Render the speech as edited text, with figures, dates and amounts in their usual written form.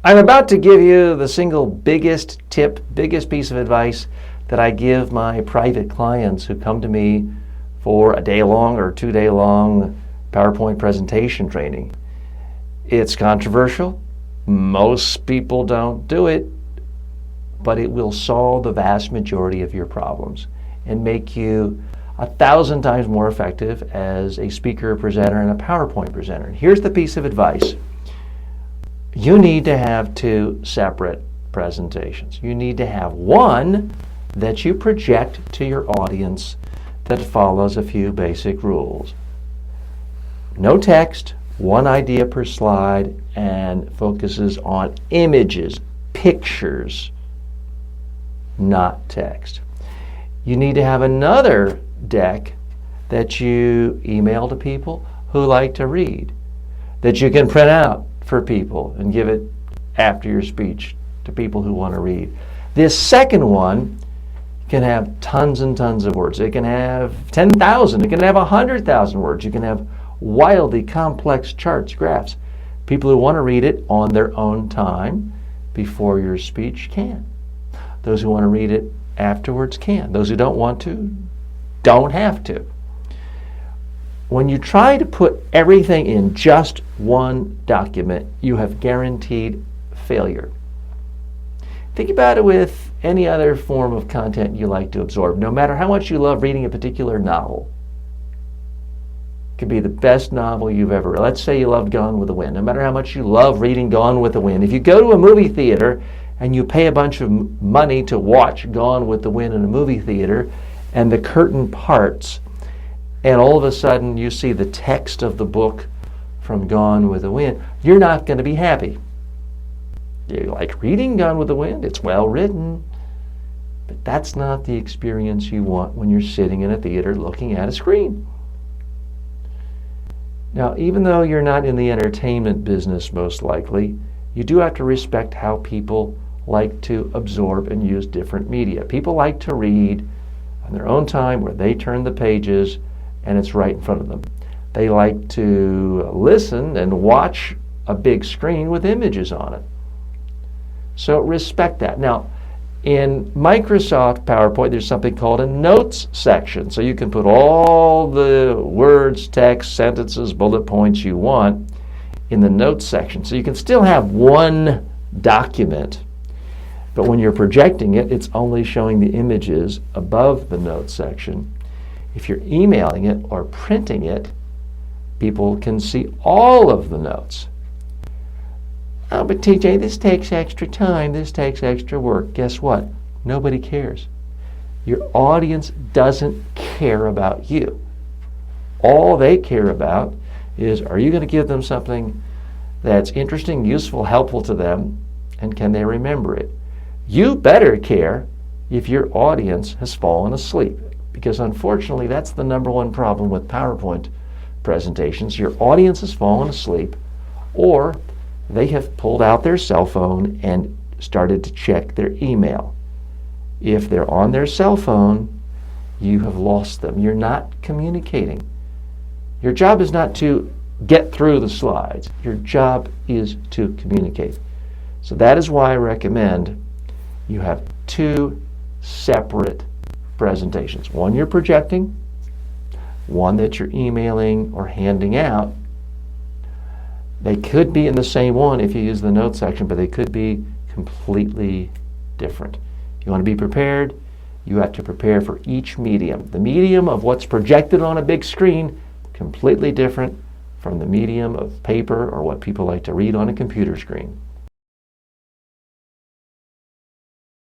I'm about to give you the single biggest tip, biggest piece of advice that I give my private clients who come to me for a day-long or 2-day-long PowerPoint presentation training. It's controversial. Most people don't do it, but it will solve the vast majority of your problems and make you 1,000 times more effective as a speaker, presenter, and a PowerPoint presenter. Here's the piece of advice. You need to have 2 separate presentations. You need to have one that you project to your audience that follows a few basic rules. No text, 1 idea per slide, and focuses on images, pictures, not text. You need to have another deck that you email to people who like to read, that you can print out for people and give it after your speech to people who want to read. This second one can have tons and tons of words. It can have 10,000. It can have 100,000 words. You can have wildly complex charts, graphs. People who want to read it on their own time before your speech can. Those who want to read it afterwards can. Those who don't want to don't have to. When you try to put everything in just one document, you have guaranteed failure. Think about it with any other form of content you like to absorb. No matter how much you love reading a particular novel, it could be the best novel you've ever read. Let's say you loved Gone with the Wind. No matter how much you love reading Gone with the Wind, if you go to a movie theater and you pay a bunch of money to watch Gone with the Wind in a movie theater, and the curtain parts, and all of a sudden you see the text of the book from Gone with the Wind, you're not going to be happy. You like reading Gone with the Wind? It's well written. But that's not the experience you want when you're sitting in a theater looking at a screen. Now, even though you're not in the entertainment business most likely, you do have to respect how people like to absorb and use different media. People like to read on their own time where they turn the pages and it's right in front of them. They like to listen and watch a big screen with images on it. So respect that. Now, in Microsoft PowerPoint, there's something called a notes section. So you can put all the words, text, sentences, bullet points you want in the notes section. So you can still have one document, but when you're projecting it, it's only showing the images above the notes section. If you're emailing it or printing it, people can see all of the notes. Oh, but TJ, this takes extra time, this takes extra work. Guess what? Nobody cares. Your audience doesn't care about you. All they care about is, are you going to give them something that's interesting, useful, helpful to them, and can they remember it? You better care if your audience has fallen asleep, because unfortunately that's the number one problem with PowerPoint presentations. Your audience has fallen asleep, or they have pulled out their cell phone and started to check their email. If they're on their cell phone, you have lost them. You're not communicating. Your job is not to get through the slides. Your job is to communicate. So that is why I recommend you have 2 separate presentations. One you're projecting, one that you're emailing or handing out. They could be in the same one if you use the notes section, but they could be completely different. You want to be prepared, you have to prepare for each medium. The medium of what's projected on a big screen, completely different from the medium of paper or what people like to read on a computer screen.